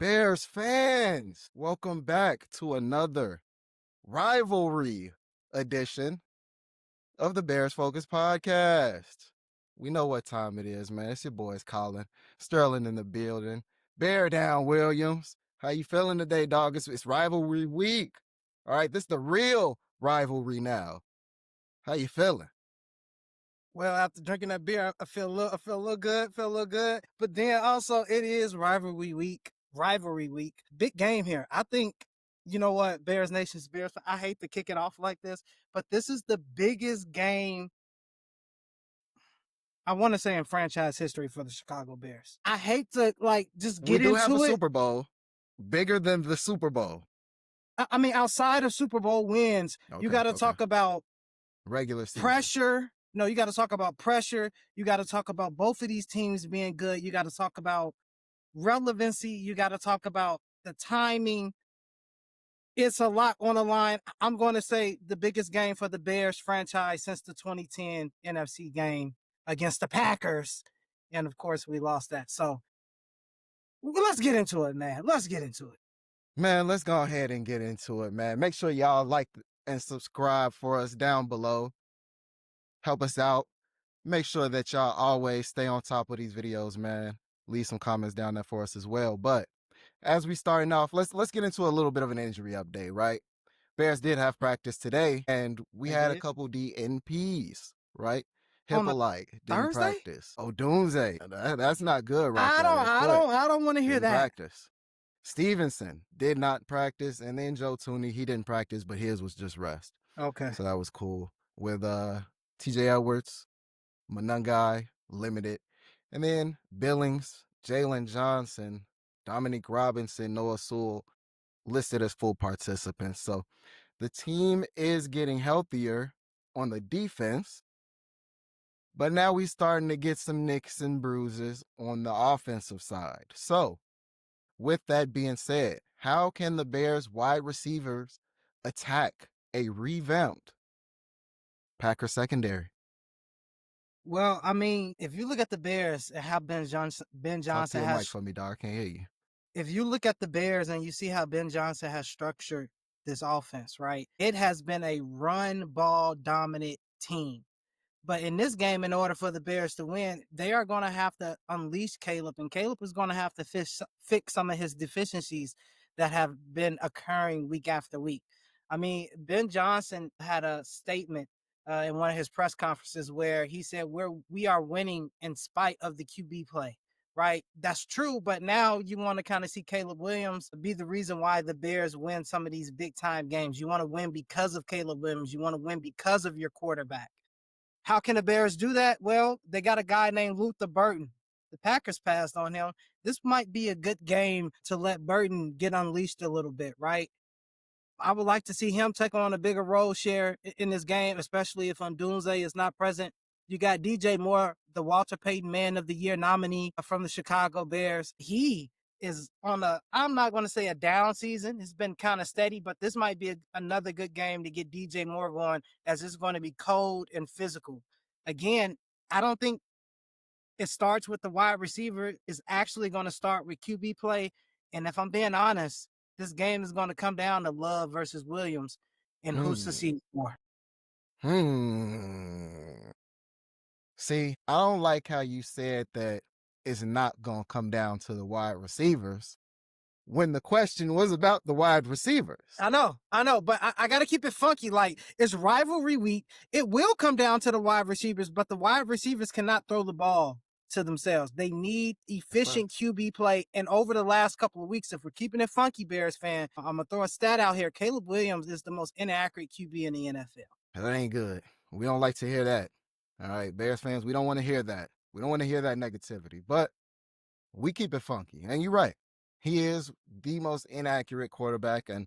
Bears fans, welcome back to another Rivalry edition of the Bears Focus podcast. We know what time it is, man. It's your boys Colin, Sterling in the building. Bear down, Williams. How you feeling today, dog? It's Rivalry week. All right, this is the real rivalry now. How you feeling? Well, after drinking that beer, I feel a little good. But then also, it is rivalry week. Big game here. I think, you know what, Bears Nation's Bears. I hate to kick it off like this, but this is the biggest game, I want to say, in franchise history for the Chicago Bears. I hate to just We get do have a into it. Super Bowl, bigger than the Super Bowl. I mean, outside of Super Bowl wins, you got to talk about regular season pressure. No, you got to talk about pressure. You got to talk about both of these teams being good. You got to talk about relevancy. You got to talk about the timing. It's a lot on the line. I'm going to say the biggest game for the Bears franchise since the 2010 NFC game against the Packers. And of course, we lost that. So let's get into it, man. Let's get into it. Man, let's go ahead and get into it, man. Make sure y'all like and subscribe for us down below. Help us out. Make sure that y'all always stay on top of these videos, man. Leave some comments down there for us as well. But as we starting off, let's get into a little bit of an injury update, right? Bears did have practice today, and we had a couple DNPs, right? Hippolyte didn't practice. Oh, Doomsday. That's not good, right? I don't want to hear that. Practice. Stevenson did not practice, and then Joe Tooney, he didn't practice, but his was just rest. Okay. So that was cool. With TJ Edwards, Manungai, limited. And then Billings, Jalen Johnson, Dominique Robinson, Noah Sewell listed as full participants. So the team is getting healthier on the defense, but now we're starting to get some nicks and bruises on the offensive side. So with that being said, how can the Bears wide receivers attack a revamped Packers secondary? Well, I mean, if you look at the Bears and how Ben Johnson Talk to your has mic for me, dog. I can't hear you. If you look at the Bears and you see how Ben Johnson has structured this offense, right? It has been a run ball dominant team. But in this game, in order for the Bears to win, they are going to have to unleash Caleb, and Caleb is going to have to fix some of his deficiencies that have been occurring week after week. I mean, Ben Johnson had a statement in one of his press conferences where he said, we are winning in spite of the QB play. Right. That's true. But now you want to kind of see Caleb Williams be the reason why the Bears win some of these big time games. You want to win because of Caleb Williams. You want to win because of your quarterback. How can the Bears do that? Well, they got a guy named Luther Burton. The Packers passed on him. This might be a good game to let Burton get unleashed a little bit, right? I would like to see him take on a bigger role share in this game, especially if Doomsday is not present. You got DJ Moore, the Walter Payton Man of the Year nominee from the Chicago Bears. He is on I'm not going to say a down season. It's been kind of steady, but this might be another good game to get DJ Moore going, as it's going to be cold and physical. Again, I don't think it starts with the wide receiver. It's actually going to start with QB play. And if I'm being honest, this game is going to come down to Love versus Williams and who's to see more. See, I don't like how you said that it's not going to come down to the wide receivers when the question was about the wide receivers. I know, but I got to keep it funky. Like, it's rivalry week. It will come down to the wide receivers, but the wide receivers cannot throw the ball to themselves. They need efficient QB play. And over the last couple of weeks, if we're keeping it funky, Bears fan, I'm going to throw a stat out here. Caleb Williams is the most inaccurate QB in the NFL. That ain't good. We don't like to hear that. All right, Bears fans, we don't want to hear that. We don't want to hear that negativity, but we keep it funky. And you're right. He is the most inaccurate quarterback. And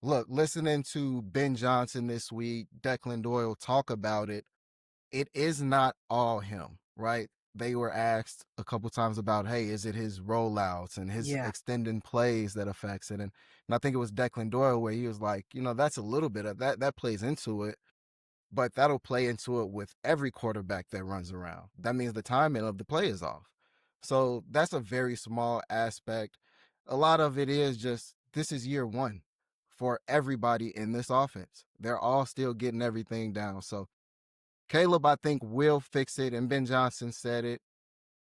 look, listening to Ben Johnson this week, Declan Doyle talk about it, it is not all him, right? They were asked a couple times about, hey, is it his rollouts and his extending plays that affects it? And I think it was Declan Doyle where he was like, that's a little bit of that plays into it, but that'll play into it with every quarterback that runs around. That means the timing of the play is off. So that's a very small aspect. a lot of it is just this is year one for everybody in this offense. They're all still getting everything down. So Caleb, I think, will fix it. And Ben Johnson said it.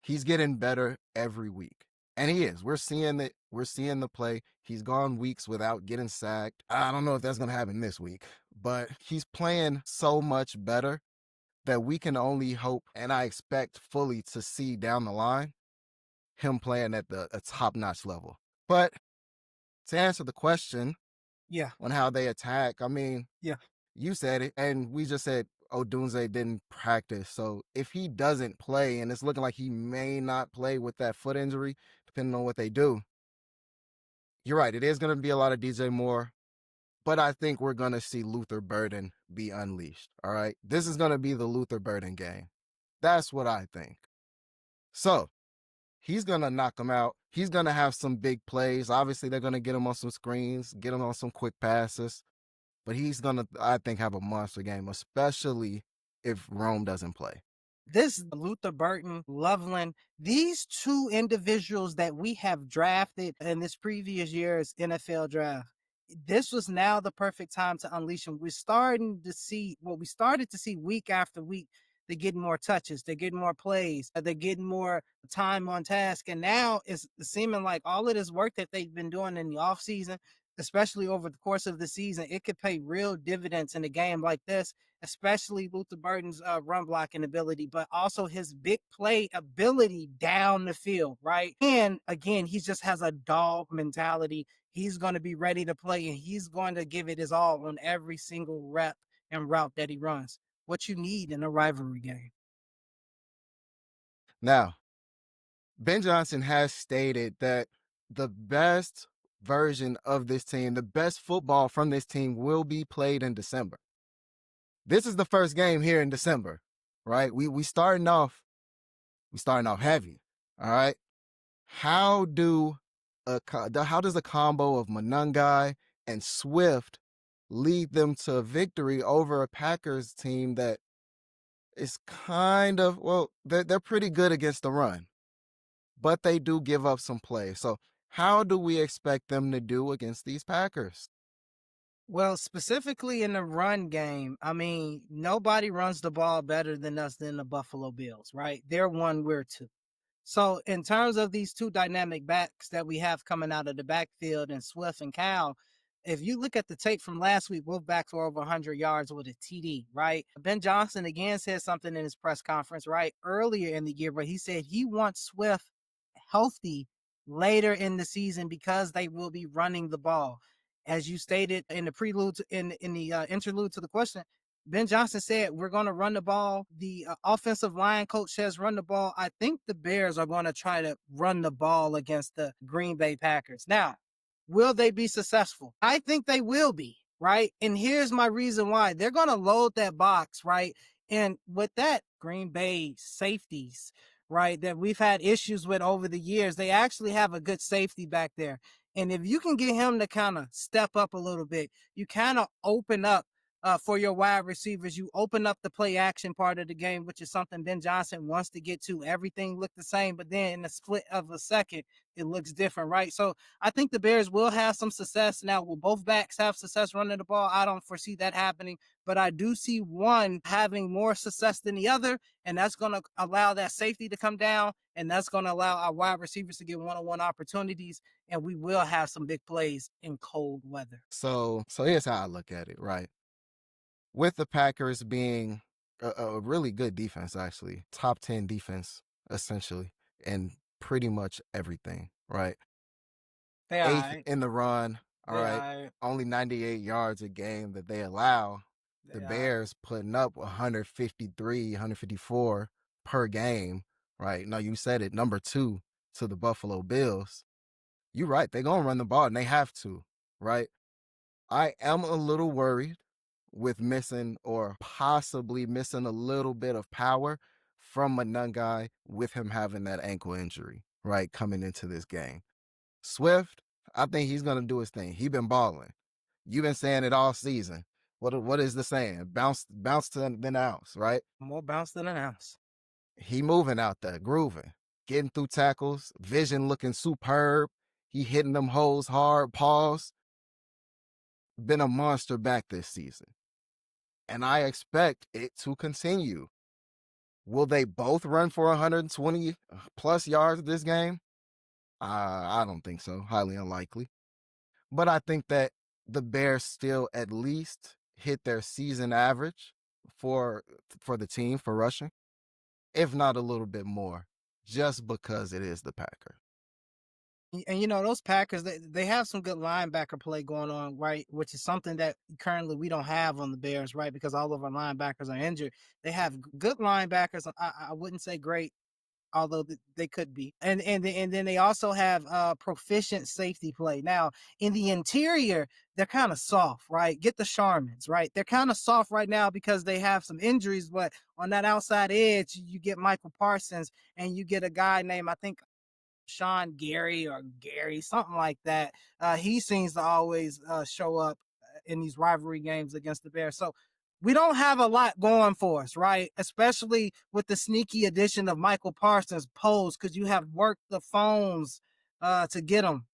He's getting better every week. And he is. We're seeing it. We're seeing the play. He's gone weeks without getting sacked. I don't know if that's going to happen this week, but he's playing so much better that we can only hope, and I expect fully to see down the line him playing at a top-notch level. But to answer the question Yeah, on how they attack, I mean, yeah. you said it, and we just said Odunze didn't practice. So if he doesn't play, and it's looking like he may not play with that foot injury, depending on what they do, you're right. It is going to be a lot of DJ Moore, but I think we're going to see Luther Burden be unleashed. All right. This is going to be the Luther Burden game. That's what I think. So he's going to knock him out. He's going to have some big plays. Obviously, they're going to get him on some screens, get him on some quick passes. But he's going to, I think, have a monster game, especially if Rome doesn't play. This Luther Burton, Loveland, these two individuals that we have drafted in this previous year's NFL draft, this was now the perfect time to unleash them. We started to see week after week, they're getting more touches, they're getting more plays, they're getting more time on task. And now it's seeming like all of this work that they've been doing in the offseason, especially over the course of the season, it could pay real dividends in a game like this, especially Luther Burton's run blocking ability, but also his big play ability down the field, right? And again, he just has a dog mentality. He's going to be ready to play, and he's going to give it his all on every single rep and route that he runs. What you need in a rivalry game. Now, Ben Johnson has stated that the best version of this team, the best football from this team will be played in December. This is the first game here in December, right? We starting off heavy. All right. How do how does a combo of Monangai and Swift lead them to a victory over a Packers team that is kind of, well, they're pretty good against the run, but they do give up some play. So how do we expect them to do against these Packers? Well, specifically in the run game, I mean, nobody runs the ball better than us than the Buffalo Bills, right? They're one, we're two. So in terms of these two dynamic backs that we have coming out of the backfield and Swift and Cal, if you look at the tape from last week, both backs were over 100 yards with a TD, right? Ben Johnson again said something in his press conference, right, earlier in the year, but he said he wants Swift healthy later in the season because they will be running the ball. As you stated in the prelude, in the interlude to the question, Ben Johnson said, we're going to run the ball. The offensive line coach says run the ball. I think the Bears are going to try to run the ball against the Green Bay Packers. Now, will they be successful? I think they will be, right? And here's my reason why. They're going to load that box, right? And with that, Green Bay safeties, right, that we've had issues with over the years, they actually have a good safety back there. And if you can get him to kind of step up a little bit, you kind of open up for your wide receivers. You open up the play action part of the game, which is something Ben Johnson wants to get to. Everything looked the same, but then in a split of a second, it looks different, right? So I think the Bears will have some success. Now, will both backs have success running the ball? I don't foresee that happening, but I do see one having more success than the other, and that's going to allow that safety to come down, and that's going to allow our wide receivers to get one-on-one opportunities, and we will have some big plays in cold weather. So here's how I look at it, right? With the Packers being a really good defense, actually, top 10 defense, essentially, in pretty much everything, right? They all Eighth right. in the run, all They all right? right. Only 98 yards a game that they allow. The They all right. Bears putting up 153, 154 per game, right? No, you said it, number two to the Buffalo Bills. You're right. They're going to run the ball, and they have to, right? I am a little worried with missing or possibly missing a little bit of power from Monangai with him having that ankle injury, right, coming into this game. Swift, I think he's going to do his thing. He been balling. You've been saying it all season. What is the saying? Bounce to the ounce, right? More bounce than an ounce. He moving out there, grooving, getting through tackles, vision looking superb. He hitting them holes hard, pause. Been a monster back this season. And I expect it to continue. Will they both run for 120 plus yards this game? I don't think so. Highly unlikely. But I think that the Bears still at least hit their season average for the team for rushing, if not a little bit more, just because it is the Packers. And those Packers, they have some good linebacker play going on, right? Which is something that currently we don't have on the Bears, right? Because all of our linebackers are injured. They have good linebackers. I wouldn't say great, although they could be. And then they also have proficient safety play. Now in the interior, they're kind of soft, right? Get the Sharmans, right? They're kind of soft right now because they have some injuries. But on that outside edge, you get Michael Parsons, and you get a guy named, I think, Sean Gary or Gary, something like that. He seems to always show up in these rivalry games against the Bears. So we don't have a lot going for us, right? Especially with the sneaky addition of Michael Parsons pose, because you have worked the phones to get him,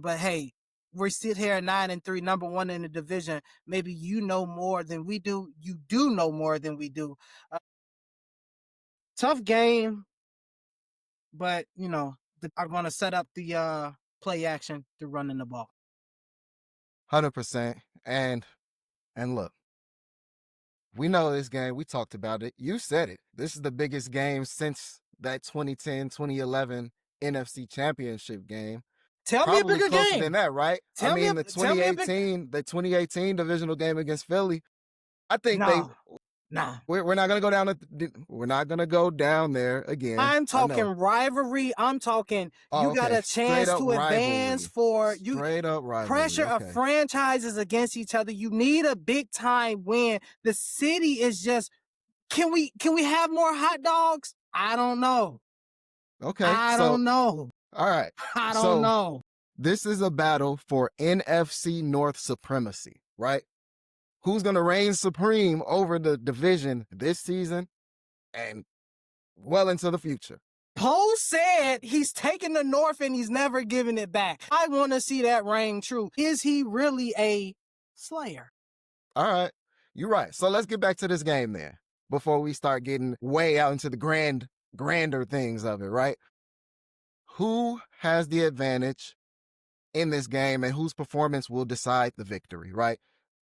But hey, we sit here at 9-3, number one in the division. Maybe you know more than we do. You do know more than we do. Tough game, but are going to set up the play action through running the ball. 100%. And look, we know this game. We talked about it. You said it. This is the biggest game since that 2010, 2011 NFC Championship game. Tell me a Probably bigger closer game. than that, right? Tell I me mean, a- the tell me a big- 2018 divisional game against Philly. I think No, we're not gonna go down. We're not gonna go down there again. I'm I talking know. rivalry. I'm talking Oh, you got okay. a Straight chance up to advance rivalry. for you. Straight up rivalry. Pressure of Okay. franchises against each other. You need a big time win. The city is just. Can we have more hot dogs? I don't know. Okay. I So, don't know. all right. I don't So know. this is a battle for NFC North supremacy, right? Who's gonna reign supreme over the division this season and well into the future? Poe said he's taking the North and he's never giving it back. I want to see that ring true. Is he really a slayer? All right. You're right. So let's get back to this game then before we start getting way out into the grander things of it, right? Who has the advantage in this game and whose performance will decide the victory, right?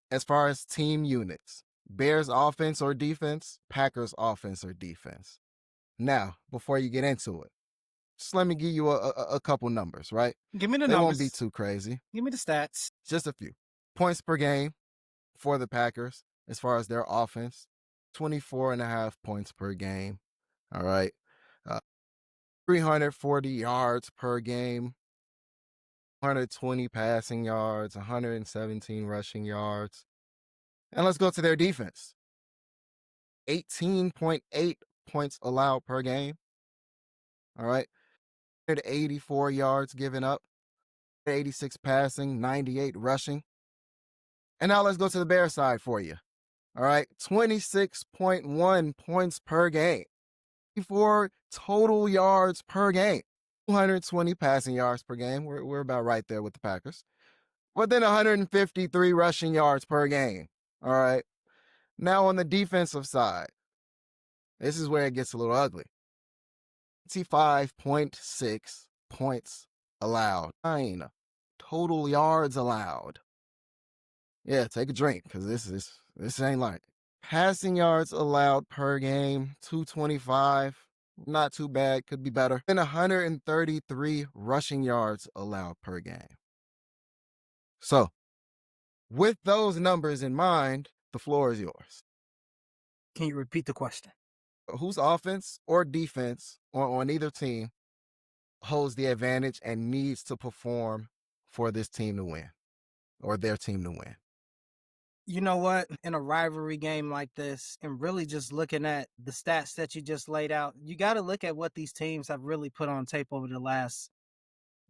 As far as team units, Bears offense or defense, Packers offense or defense. Now, before you get into it, just let me give you a couple numbers, right? Give me the They numbers. won't be too crazy. Give me the stats. Just a few. Points per game for the Packers as far as their offense, 24.5 points per game. All right. Uh, 340 yards per game, 120 passing yards, 117 rushing yards. And let's go to their defense. 18.8 points allowed per game. All right. 184 yards given up, 86 passing, 98 rushing. And now let's go to the Bears side for you. All right. 26.1 points per game, 4 total yards per game, 220 passing yards per game. We're about right there with the Packers. But then 153 rushing yards per game. All right. Now on the defensive side, this is where it gets a little ugly. 25.6 points allowed. 9 total yards allowed. Yeah, take a drink because this ain't like it. Passing yards allowed per game, 225. Not too bad, could be better. And 133 rushing yards allowed per game. So, with those numbers in mind, the floor is yours. Can you repeat the question? Whose offense or defense on either team holds the advantage and needs to perform for this team to win or their team to win? You know what? In a rivalry game like this, and really just looking at the stats that you just laid out, you got to look at what these teams have really put on tape over the last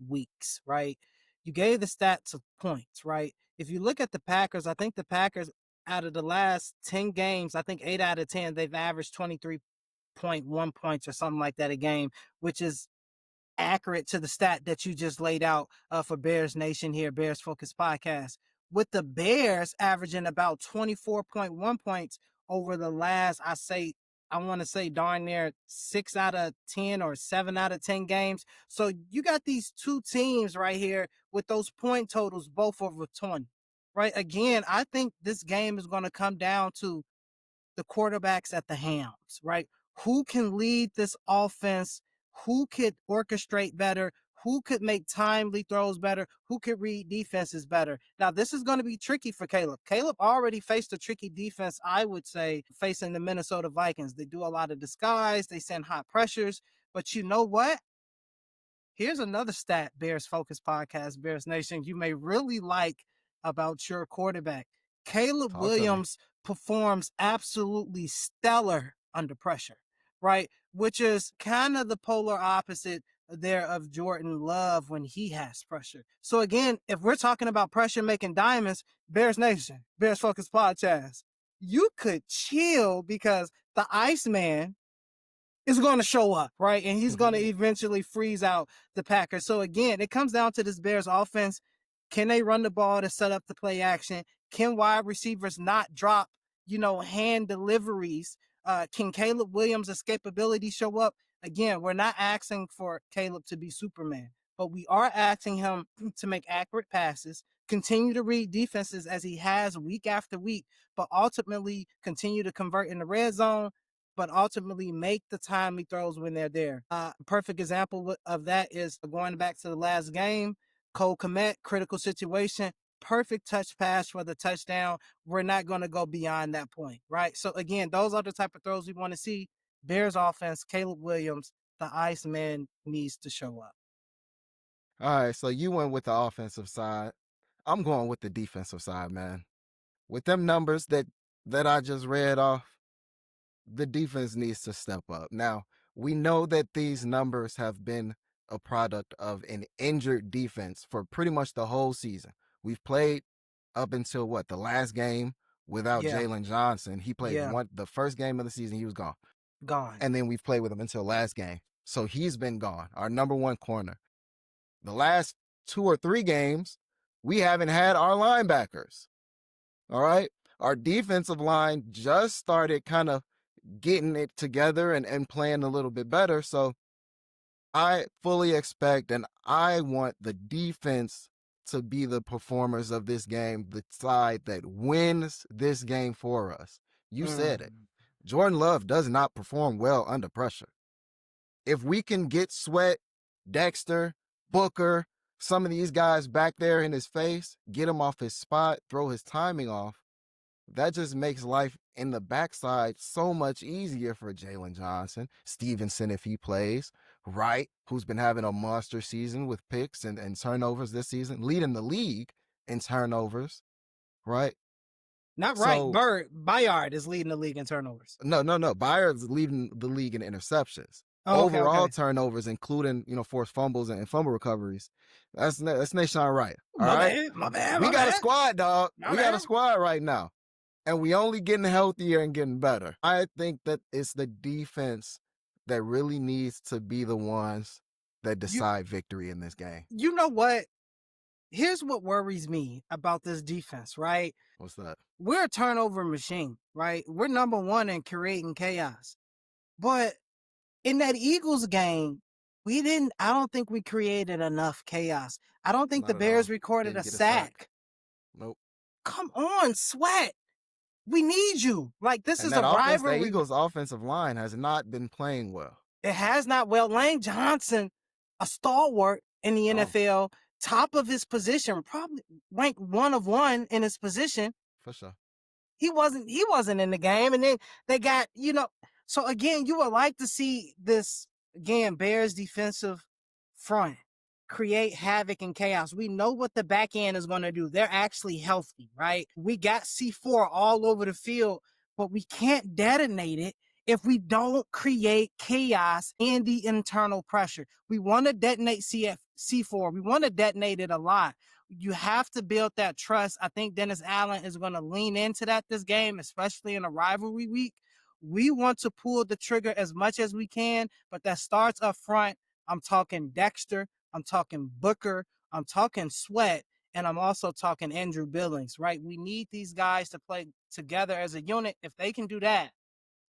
weeks, right? You gave the stats of points, right? If you look at the Packers, I think the Packers, out of the last 10 games, I think 8 out of 10, they've averaged 23.1 points or something like that a game, which is accurate to the stat that you just laid out for Bears Nation here, Bears Focus Podcast. With the Bears averaging about 24.1 points over the last, I want to say darn near 6 out of 10 or 7 out of 10 games. So you got these two teams right here with those point totals both over 20, right? Again, I think this game is going to come down to the quarterbacks at the helms, right? Who can lead this offense? Who could orchestrate better? Who could make timely throws better? Who could read defenses better? Now, this is going to be tricky for Caleb. Caleb already faced a tricky defense, I would say, facing the Minnesota Vikings. They do a lot of disguise, they send hot pressures. But you know what? Here's another stat, Bears Focus Podcast, Bears Nation, you may really like about your quarterback. Caleb Talk to me. Williams performs absolutely stellar under pressure, right? Which is kind of the polar opposite there of Jordan Love when he has pressure. So again, if we're talking about pressure making diamonds, Bears Nation, Bears Focus Podcast, you could chill because the Iceman is going to show up, right? And he's going to eventually freeze out the Packers. So again, it comes down to this Bears offense. Can they run the ball to set up the play action? Can wide receivers not drop, hand deliveries? Can Caleb Williams' escapability show up? Again, we're not asking for Caleb to be Superman, but we are asking him to make accurate passes, continue to read defenses as he has week after week, but ultimately continue to convert in the red zone, but ultimately make the timely throws when they're there. Perfect example of that is going back to the last game. Cole Kmet, critical situation, perfect touch pass for the touchdown. We're not going to go beyond that point, right? So again, those are the type of throws we want to see. Bears offense, Caleb Williams, the Iceman needs to show up. All right, so you went with the offensive side. I'm going with the defensive side, man. With them numbers that I just read off, the defense needs to step up. Now, we know that these numbers have been a product of an injured defense for pretty much the whole season. We've played up until what, the last game without Yeah, Jalen Johnson. He played yeah, the first game of the season, he was gone. gone. And then we've played with him until last game. So he's been gone, our number one corner. The last 2 or 3 games, we haven't had our linebackers. All right. Our defensive line just started kind of getting it together and playing a little bit better. So I fully expect and I want the defense to be the performers of this game, the side that wins this game for us. You said it. Jordan Love does not perform well under pressure. If we can get Sweat, Dexter, Booker, some of these guys back there in his face, get him off his spot, throw his timing off, that just makes life in the backside so much easier for Jalen Johnson, Stevenson if he plays, Wright, who's been having a monster season with picks and turnovers this season, leading the league in turnovers, right? Not right. So Bayard is leading the league in turnovers. no. Byard's leading the league in interceptions. Oh, okay, Overall okay. turnovers, including forced fumbles and fumble recoveries. That's Nation Wright. All My right, bad, my bad, we my got a bad. squad, dog. My We got a bad. squad right now, and we only getting healthier and getting better. I think that it's the defense that really needs to be the ones that You decide victory in this game. you know what? Here's what worries me about this defense, right? What's that? We're a turnover machine, right? We're number one in creating chaos. But in that Eagles game, I don't think we created enough chaos. I don't think Not the at all. Bears recorded Didn't a get a sack. sack. Nope. Come on, Sweat. We need you. Like, this And is that a offense, the rivalry. Eagles' offensive line has not been playing well. It has not. Well, Lane Johnson, a stalwart in the NFL, top of his position, probably ranked 1 of 1 in his position. For sure. He wasn't in the game. And then they got, so again, you would like to see this, again, Bears defensive front create havoc and chaos. We know what the back end is going to do. They're actually healthy, right? We got C4 all over the field, but we can't detonate it if we don't create chaos in the internal pressure. We want to detonate C4. We want to detonate it a lot. You have to build that trust. I think Dennis Allen is going to lean into that this game, especially in a rivalry week. We want to pull the trigger as much as we can, but that starts up front. I'm talking Dexter. I'm talking Booker. I'm talking Sweat. And I'm also talking Andrew Billings, right? We need these guys to play together as a unit. If they can do that,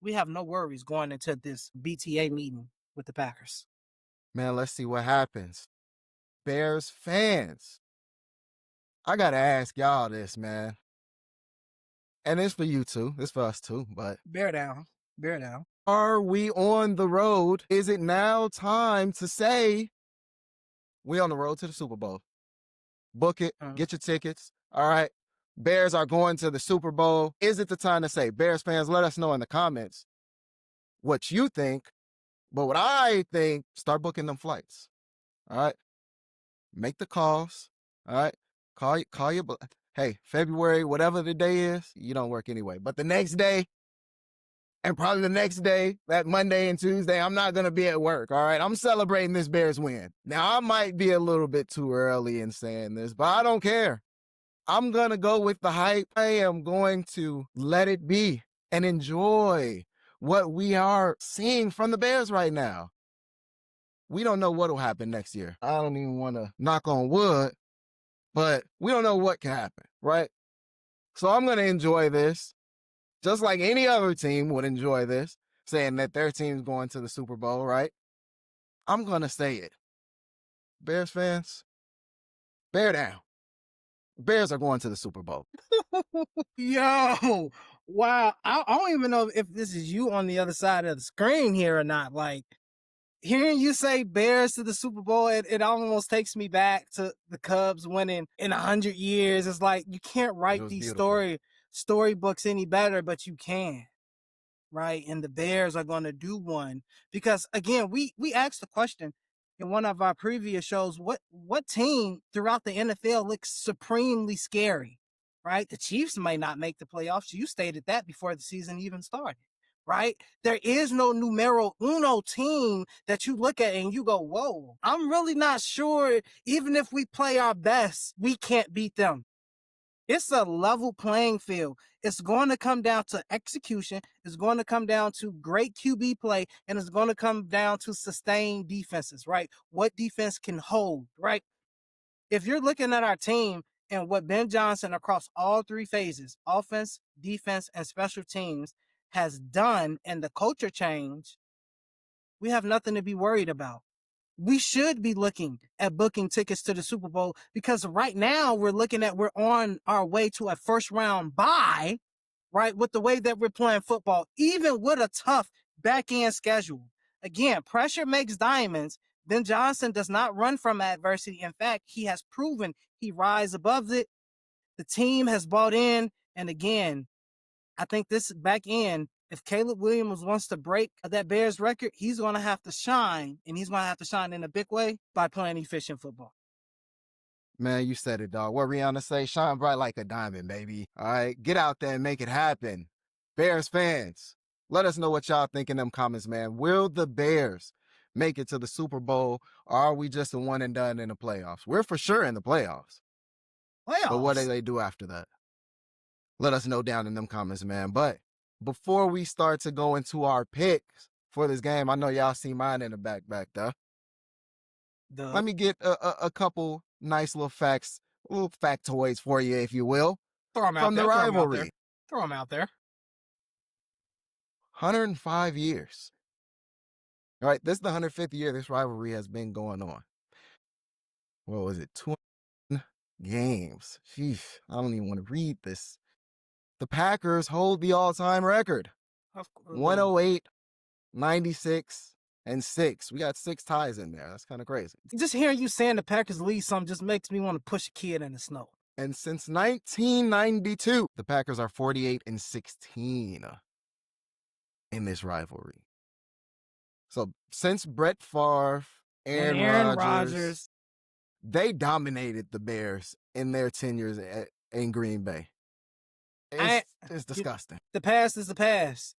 we have no worries going into this BTA meeting with the Packers. Man, let's see what happens. Bears fans, I got to ask y'all this, man. And it's for you too. It's for us too. But bear down. Bear down. Are we on the road? Is it now time to say we on the road to the Super Bowl? Book it. Get your tickets. All right. Bears are going to the Super Bowl. Is it the time to say? Bears fans, let us know in the comments what you think. But what I think, start booking them flights. All right. Make the calls. All right. Call your. Hey, February, whatever the day is, you don't work anyway. But the next day, and probably the next day, that Monday and Tuesday, I'm not going to be at work, all right? I'm celebrating this Bears win. Now, I might be a little bit too early in saying this, but I don't care. I'm going to go with the hype. I am going to let it be and enjoy what we are seeing from the Bears right now. We don't know what will happen next year. I don't even want to knock on wood, but we don't know what can happen, right? So I'm going to enjoy this. Just like any other team would enjoy this, saying that their team's going to the Super Bowl, right? I'm going to say it. Bears fans, bear down. Bears are going to the Super Bowl. Yo, wow. I don't even know if this is you on the other side of the screen here or not. Like, hearing you say Bears to the Super Bowl, it almost takes me back to the Cubs winning in 100 years. It's like you can't write these storybooks any better, but you can, right? And the Bears are going to do one because, again, we asked the question in one of our previous shows: what team throughout the NFL looks supremely scary, right? The Chiefs may not make the playoffs. You stated that before the season even started. Right? There is no numero uno team that you look at and you go, whoa, I'm really not sure. Even if we play our best, we can't beat them. It's a level playing field. It's going to come down to execution. It's going to come down to great QB play, and it's going to come down to sustained defenses, right? What defense can hold, right? If you're looking at our team and what Ben Johnson across all three phases, offense, defense, and special teams, has done and the culture change, we have nothing to be worried about. We should be looking at booking tickets to the Super Bowl because right now we're on our way to a first round bye, right? With the way that we're playing football, even with a tough back end schedule. Again, pressure makes diamonds. Ben Johnson does not run from adversity. In fact, he has proven he rises above it. The team has bought in. And again, I think this back end, if Caleb Williams wants to break that Bears record, he's going to have to shine, and he's going to have to shine in a big way by playing efficient football. Man, you said it, dog. What Rihanna say? Shine bright like a diamond, baby. All right, get out there and make it happen. Bears fans, let us know what y'all think in them comments, man. Will the Bears make it to the Super Bowl, or are we just a one and done in the playoffs? We're for sure in the playoffs. But what do they do after that? Let us know down in them comments, man. But before we start to go into our picks for this game, I know y'all see mine in the back there. Let me get a couple nice little facts, little factoids for you, if you will, from the rivalry. Throw them out there. 105 years. All right, this is the 105th year this rivalry has been going on. What was it? 2 games. Sheesh, I don't even want to read this. The Packers hold the all-time record. 108, 96, and 6. We got 6 ties in there. That's kind of crazy. Just hearing you saying the Packers lead something just makes me want to push a kid in the snow. And since 1992, the Packers are 48 and 16 in this rivalry. So since Brett Favre, Aaron Rodgers, they dominated the Bears in their tenures in Green Bay. It's disgusting. The past is the past.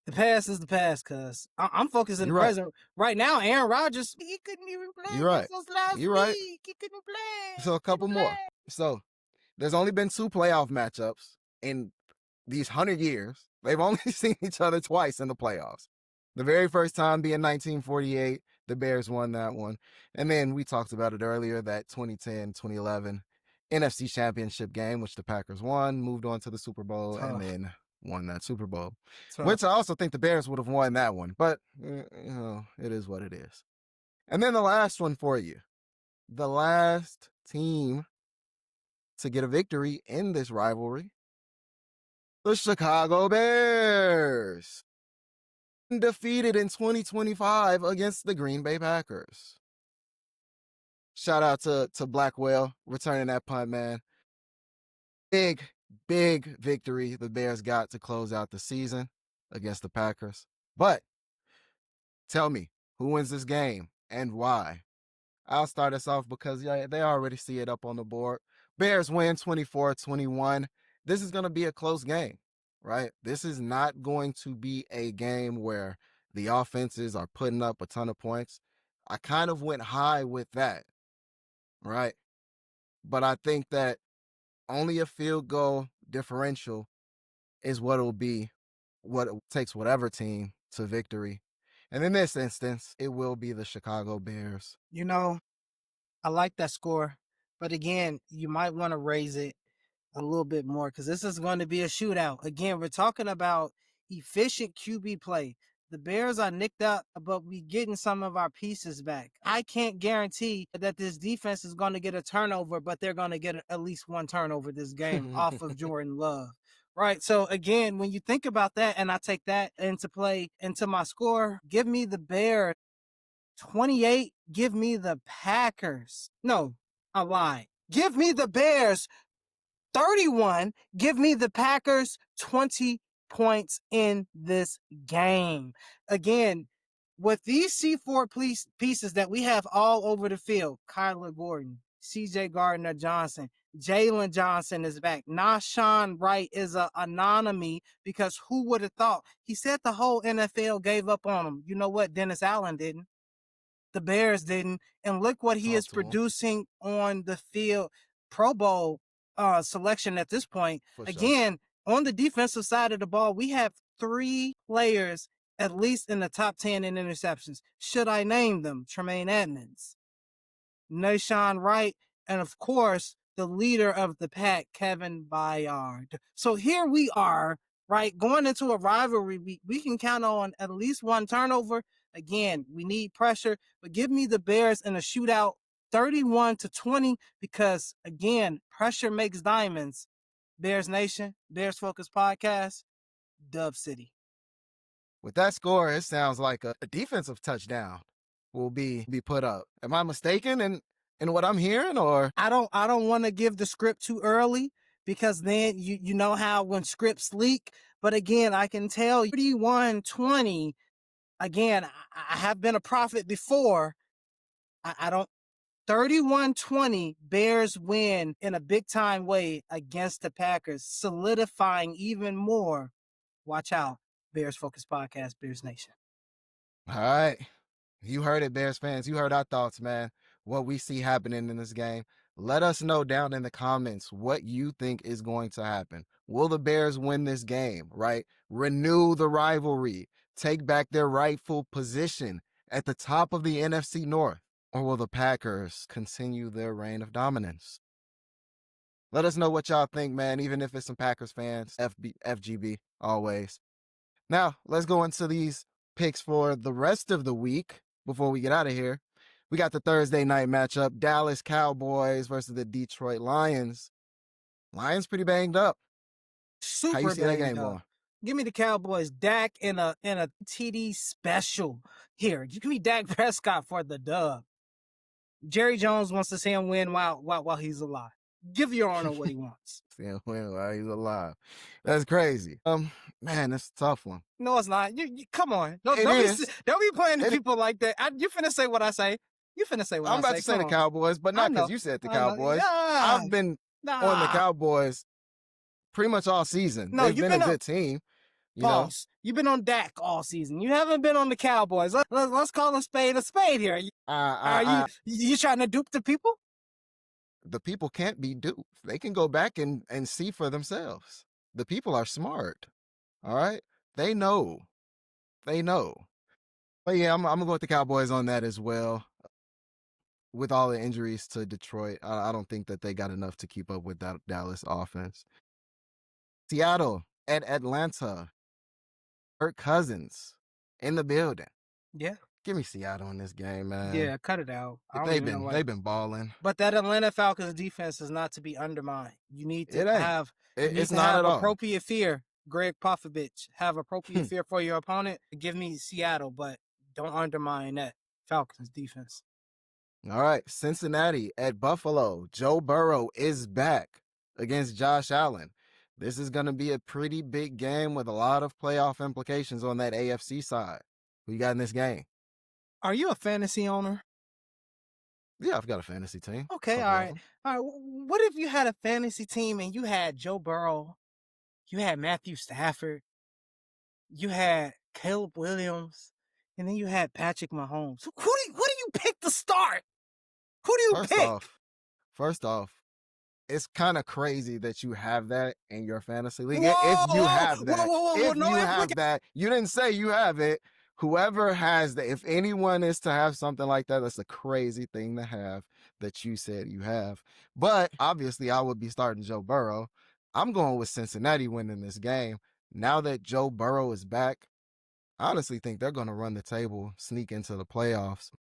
The past is the past, cuz I'm focused in the present. Right now, Aaron Rodgers, he couldn't even play. You're right. You're right. He couldn't play. So a couple more. So there's only been 2 playoff matchups in these 100 years. They've only seen each other twice in the playoffs. The very first time being 1948, The Bears won that one. And then we talked about it earlier, that 2010, 2011 NFC Championship game, which the Packers won, moved on to the Super Bowl, and Tough, then won that Super Bowl. tough. Which I also think the Bears would have won that one, but it is what it is. And then the last one for you. The last team to get a victory in this rivalry, the Chicago Bears, defeated in 2025 against the Green Bay Packers. Shout out to Blackwell returning that punt, man. Big, big victory the Bears got to close out the season against the Packers. But tell me, who wins this game and why? I'll start us off because they already see it up on the board. Bears win 24-21. This is going to be a close game, right? This is not going to be a game where the offenses are putting up a ton of points. I kind of went high with that, right? But I think that only a field goal differential is what it will be, what it takes whatever team to victory. And in this instance, it will be the Chicago Bears. You know, I like that score, but again, you might want to raise it a little bit more because this is going to be a shootout. Again, we're talking about efficient QB play. The Bears are nicked up, but we getting some of our pieces back. I can't guarantee that this defense is going to get a turnover, but they're going to get at least one turnover this game off of Jordan Love. Right. So again, when you think about that and I take that into play into my score, give me the Bears 28. Give me the Packers. No, I lied. Give me the Bears 31. Give me the Packers 20 points in this game. Again, with these C4 pieces that we have all over the field, Kyler Gordon, CJ Gardner Johnson, Jalen Johnson is back. Nashawn Wright is an anomaly because who would have thought? He said the whole NFL gave up on him. You know what? Dennis Allen didn't. The Bears didn't. And look what he Talk is to him. producing on the field. Pro Bowl selection at this point. For sure. Again, on the defensive side of the ball, we have 3 players at least in the top 10 in interceptions. Should I name them? Tremaine Edmonds, Nashawn Wright, and of course, the leader of the pack, Kevin Byard. So here we are, right? Going into a rivalry, we can count on at least one turnover. Again, we need pressure, but give me the Bears in a shootout 31-20 because, again, pressure makes diamonds. Bears Nation, Bears Focus Podcast, Dub City. With that score, it sounds like a defensive touchdown will be put up. Am I mistaken in what I'm hearing, or I don't want to give the script too early because then you know how when scripts leak. But again, I can tell you 31-20. Again, I have been a prophet before. I don't 31-20, Bears win in a big time way against the Packers, solidifying even more. Watch out, Bears Focus Podcast, Bears Nation. all right? You heard it, Bears fans. You heard our thoughts, man. What we see happening in this game. Let us know down in the comments what you think is going to happen. Will the Bears win this game, right? Renew the rivalry, take back their rightful position at the top of the NFC North, or will the Packers continue their reign of dominance? Let us know what y'all think, man, even if it's some Packers fans. FGB, always. Now, let's go into these picks for the rest of the week before we get out of here. We got the Thursday night matchup, Dallas Cowboys versus the Detroit Lions. Lions pretty banged up. Super How you see that game banged up. going? Give me the Cowboys. Dak in a TD special. Here, give me Dak Prescott for the dub. Jerry Jones wants to see him win while he's alive. Give your honor what he wants. See him win while he's alive. That's crazy. Man, that's a tough one. No, it's not. You come on. Don't is. don't be playing to people like that. You finna say what I say. You finna say what I say. I'm about to say the Cowboys, but not because you said the Cowboys. I've been on the Cowboys pretty much all season. No, They've been a good team. Boss, you've been on Dak all season. You haven't been on the Cowboys. Let's call a spade here. Are you trying to dupe the people? The people can't be duped. They can go back and see for themselves. The people are smart. All right? They know. But yeah, I'm gonna go with the Cowboys on that as well. With all the injuries to Detroit, I don't think that they got enough to keep up with that Dallas offense. Seattle at Atlanta. Kirk Cousins in the building. Yeah. Give me Seattle in this game, man. Yeah, cut it out. I don't They've even know been why. they've been balling. But that Atlanta Falcons defense is not to be undermined. You need to It ain't. have It's not at all. appropriate fear. Greg Popovich, have appropriate fear for your opponent. Give me Seattle, but don't undermine that Falcons defense. All right, Cincinnati at Buffalo. Joe Burrow is back against Josh Allen. This is going to be a pretty big game with a lot of playoff implications on that AFC side. Who you got in this game? Are you a fantasy owner? Yeah, I've got a fantasy team. Okay, all right. All right. What if you had a fantasy team and you had Joe Burrow, you had Matthew Stafford, you had Caleb Williams, and then you had Patrick Mahomes? Who do you pick to start? Who do you First pick? off, it's kind of crazy that you have that in your fantasy league. Whoa, if you whoa, have that, whoa, if no, you have that, you didn't say you have it. Whoever has that, if anyone is to have something like that, that's a crazy thing to have that you said you have. But obviously, I would be starting Joe Burrow. I'm going with Cincinnati winning this game. Now that Joe Burrow is back, I honestly think they're going to run the table, sneak into the playoffs,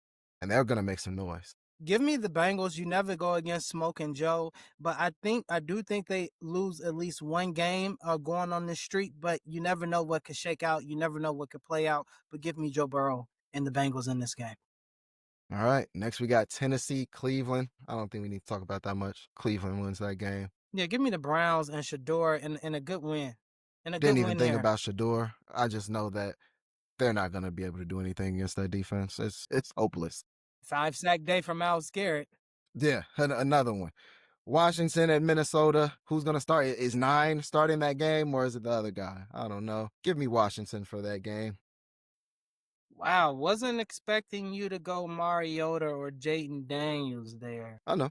and they're going to make some noise. Give me the Bengals. You never go against Smoke and Joe, but I do think they lose at least one game going on this streak, but you never know what could shake out. You never know what could play out, but give me Joe Burrow and the Bengals in this game. All right. Next, we got Tennessee, Cleveland. I don't think we need to talk about that much. Cleveland wins that game. Yeah, give me the Browns and Shador in a good win. Didn't even think about Shador. I just know that they're not going to be able to do anything against that defense. It's hopeless. 5-sack day from Myles Garrett. Yeah, another one. Washington at Minnesota. Who's going to start? Is 9 starting that game, or is it the other guy? I don't know. Give me Washington for that game. Wow, wasn't expecting you to go Mariota or Jaden Daniels there. I know.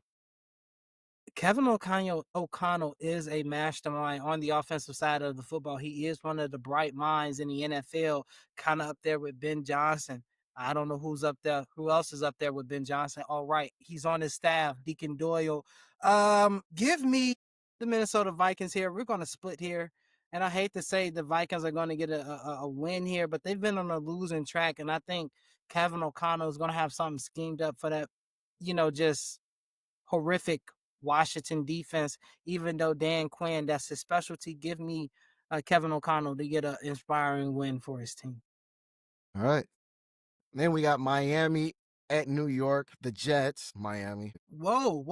Kevin O'Connell is a mastermind on the offensive side of the football. He is one of the bright minds in the NFL, kind of up there with Ben Johnson. I don't know who's up there. Who else is up there with Ben Johnson? All right, he's on his staff, Deacon Doyle. Give me the Minnesota Vikings here. We're going to split here. And I hate to say the Vikings are going to get a win here, but they've been on a losing track. And I think Kevin O'Connell is going to have something schemed up for that, just horrific Washington defense, even though Dan Quinn, that's his specialty. Give me Kevin O'Connell to get an inspiring win for his team. All right. Then we got Miami at New York, the Jets, Miami. Whoa.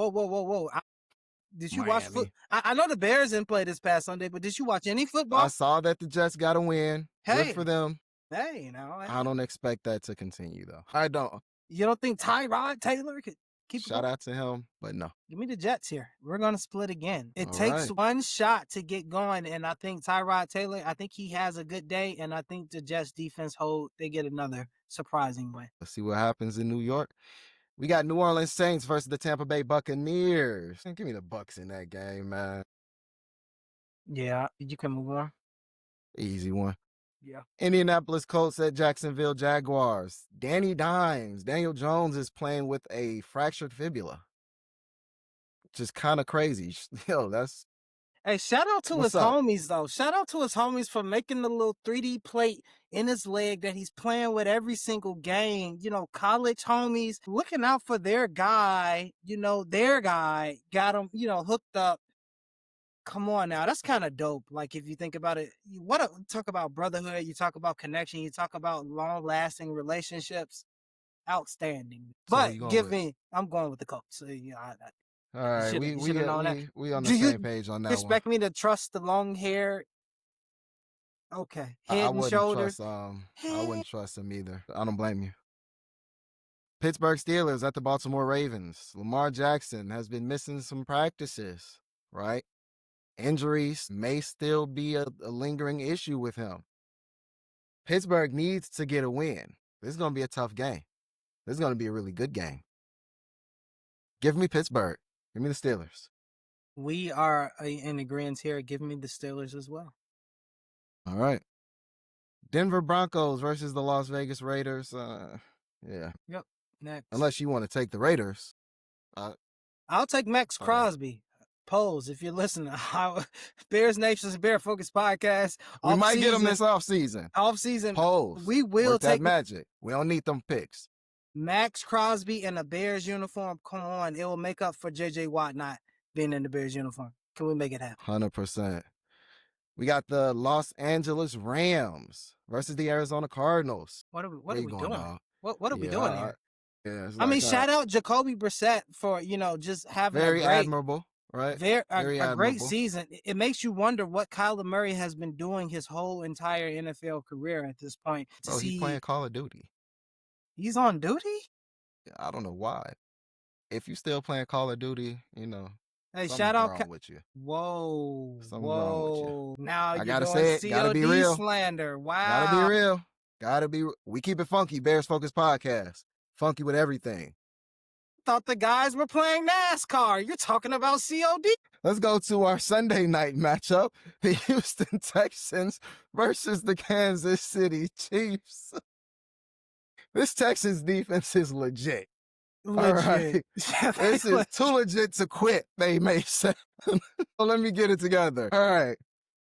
Did you watch Miami. I know the Bears didn't play this past Sunday, but did you watch any football? I saw that the Jets got a win. Hey. Good for them. Hey, I don't expect that to continue, though. I don't. You don't think Tyrod Taylor could keep Shout out to him, but no. Give me the Jets here. We're going to split again. It takes one shot to get going, and I think Tyrod Taylor, I think he has a good day, and I think the Jets defense they get another surprising win. Let's see what happens in New York. We got New Orleans Saints versus the Tampa Bay Buccaneers. Give me the Bucs in that game, man. Yeah, you can move on. Easy one. Yeah. Indianapolis Colts at Jacksonville Jaguars. Danny Dimes, Daniel Jones is playing with a fractured fibula. Which is kind of crazy. Yo, that's... Hey, shout out to his homies, though. Shout out to his homies for making the little 3D plate in his leg that he's playing with every single game. College homies looking out for their guy. Their guy got him, hooked up. Come on now, that's kind of dope. Like, if you think about it, talk about brotherhood, you talk about connection, you talk about long-lasting relationships. Outstanding. So but I'm going with the Colts. So, all right, we on the same page on that one. You expect me to trust the long hair? Okay, head and shoulders. I wouldn't trust him either. I don't blame you. Pittsburgh Steelers at the Baltimore Ravens. Lamar Jackson has been missing some practices, right? Injuries may still be a lingering issue with him. Pittsburgh needs to get a win. This is going to be a tough game. This is going to be a really good game. Give me Pittsburgh. Give me the Steelers. We are in agreement here. Give me the Steelers as well. All right. Denver Broncos versus the Las Vegas Raiders. Yeah. Yep. Next. Unless you want to take the Raiders. I'll take Max Okay. Crosby. Pose, if you're listening. Bears Nation's Bear Focus podcast. We might get him this offseason. Offseason. Pose. We will Work that take magic. We don't need them picks. Max Crosby in a Bears uniform. Come on. It will make up for JJ Watt not being in the Bears uniform. Can we make it happen? 100%. We got the Los Angeles Rams versus the Arizona Cardinals. What are we doing? Dog? What are we doing here? Yeah, I mean, shout out Jacoby Brissett for, just having very admirable, right? Very a great season. It makes you wonder what Kyler Murray has been doing his whole entire NFL career at this point. He's playing Call of Duty. He's on duty? I don't know why. If you still playing Call of Duty, Hey, shout out wrong with you. Whoa. Something's wrong with you. Now I gotta say it. COD Gotta be real. slander. Wow. Gotta be real. We keep it funky. Bears Focus podcast. Funky with everything. Thought the guys were playing NASCAR. You're talking about COD. Let's go to our Sunday night matchup. The Houston Texans versus the Kansas City Chiefs. This Texans defense is legit. Legit. All right. This is too legit to quit, they may say. So let me get it together. All right.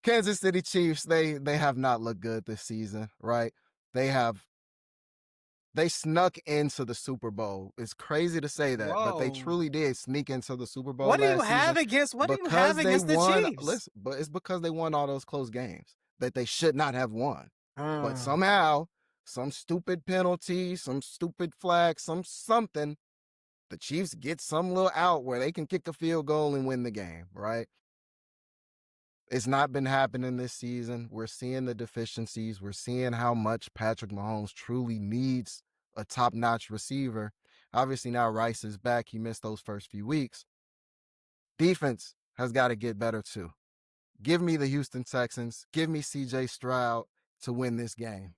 Kansas City Chiefs, they have not looked good this season, right? They snuck into the Super Bowl. It's crazy to say that, but they truly did sneak into the Super Bowl. What do you have against the Chiefs? Listen, but it's because they won all those close games that they should not have won. But somehow, some stupid penalty, some stupid flag, something, the Chiefs get some little out where they can kick a field goal and win the game, right? It's not been happening this season. We're seeing the deficiencies. We're seeing how much Patrick Mahomes truly needs a top-notch receiver. Obviously, now Rice is back. He missed those first few weeks. Defense has got to get better, too. Give me the Houston Texans. Give me C.J. Stroud to win this game.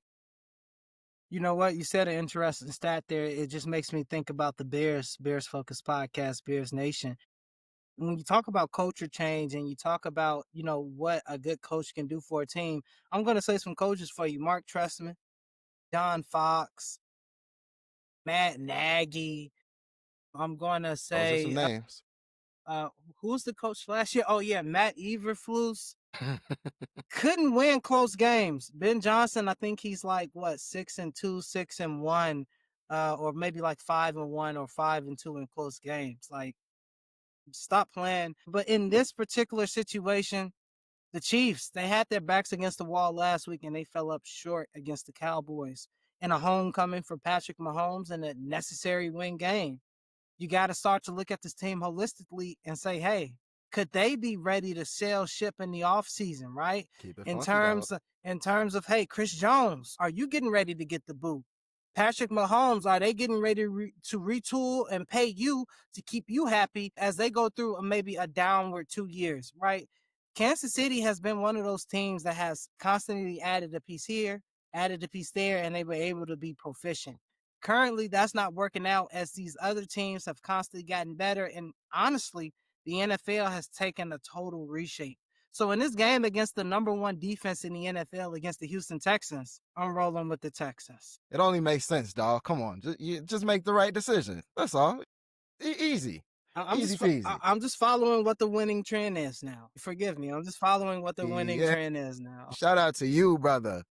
You know what? You said an interesting stat there. It just makes me think about the Bears Focus podcast, Bears Nation. When you talk about culture change and you talk about, what a good coach can do for a team, I'm going to say some coaches for you. Mark Trestman, John Fox, Matt Nagy. I'm going to say... Those are some names. Who's the coach last year? Oh, yeah, Matt Eberflus. Couldn't win close games. Ben Johnson, I think he's like, 6-2, 6-1, or maybe like 5-1 or 5-2 in close games. Like, stop playing. But in this particular situation, the Chiefs, they had their backs against the wall last week and they fell up short against the Cowboys in a homecoming for Patrick Mahomes in a necessary win game. You got to start to look at this team holistically and say, hey, could they be ready to sail ship in the offseason, right? In terms of, hey, Chris Jones, are you getting ready to get the boot? Patrick Mahomes, are they getting ready to retool and pay you to keep you happy as they go through maybe a downward 2 years, right? Kansas City has been one of those teams that has constantly added a piece here, added a piece there, and they were able to be proficient. Currently, that's not working out as these other teams have constantly gotten better. And honestly, the NFL has taken a total reshape. So in this game against the number one defense in the NFL against the Houston Texans, I'm rolling with the Texans. It only makes sense, dog. Come on. Just make the right decision. That's all. Easy. Easy peasy. I'm just following what the winning trend is now. Forgive me. I'm just following what the winning trend is now. Shout out to you, brother.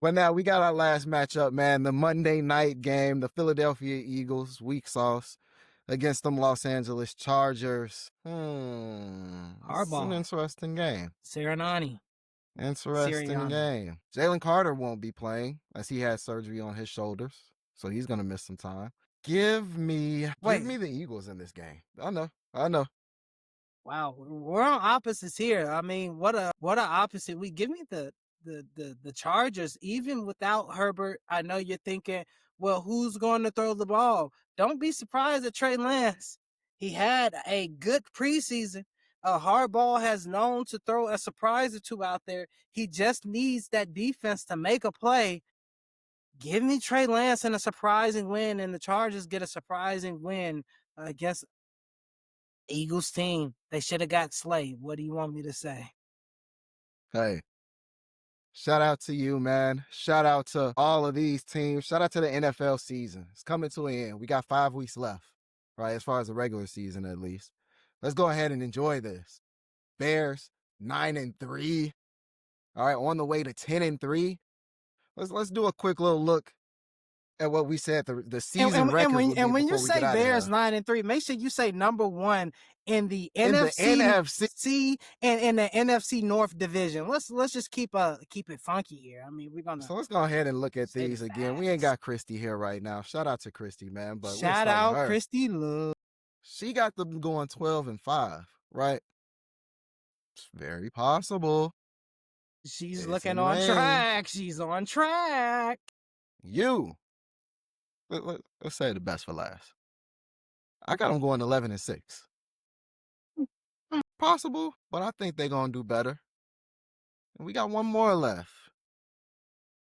Well, now we got our last matchup, man. The Monday night game, the Philadelphia Eagles, weak sauce, against them Los Angeles Chargers. It's an interesting game. Sirianni. Interesting game. Jalen Carter won't be playing as he had surgery on his shoulders, so he's going to miss some time. Give me the Eagles in this game. I know. Wow, we're on opposites here. I mean, what a opposite week. Give me the Chargers, even without Herbert. I know you're thinking, well, who's going to throw the ball? Don't be surprised at Trey Lance. He had a good preseason. Harbaugh has known to throw a surprise or two out there. He just needs that defense to make a play. Give me Trey Lance in a surprising win, and the Chargers get a surprising win against Eagles team. They should have got Slay. What do you want me to say? Hey, Shout out to you, man. Shout out to all of these teams. Shout out to the NFL season. It's coming to an end. We got 5 weeks left, right? As far as the regular season, at least. Let's go ahead and enjoy this. Bears 9-3. All right, on the way to 10-3. Let's do a quick little look at what we said the season record would be when you before we get say out of Bears here. 9-3, make sure you say number one in the In the NFC and in the NFC North division. Let's just keep it funky here. I mean, we're gonna. So let's go ahead and look at say these the again. We ain't got Christy here right now. Shout out to Christy, man. But we'll Shout start with out her. Christy Love. She got them going 12-5, right? It's very possible. She's It's looking in on range. track. She's on track. Let's say the best for last. I got them going 11-6. Possible, but I think they're gonna do better. And we got one more left.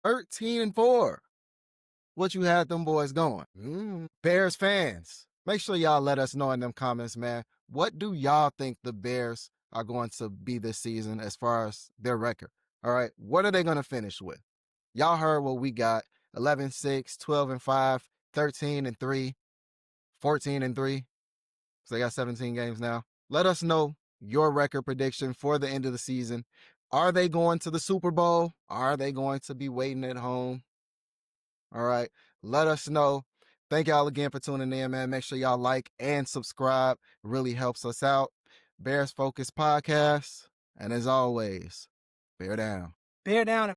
13-4. What you had them boys going? Bears fans, make sure y'all let us know in them comments, man. What do y'all think the Bears are going to be this season as far as their record? All right, what are they going to finish with? Y'all heard what we got: 11-6, 12-5, 13-3, 14-3. So they got 17 games now. Let us know your record prediction for the end of the season. Are they going to the Super Bowl? Are they going to be waiting at home? All right, let us know. Thank y'all again for tuning in, man. Make sure y'all like and subscribe. It really helps us out. Bears Focus Podcast. And as always, bear down. Bear down.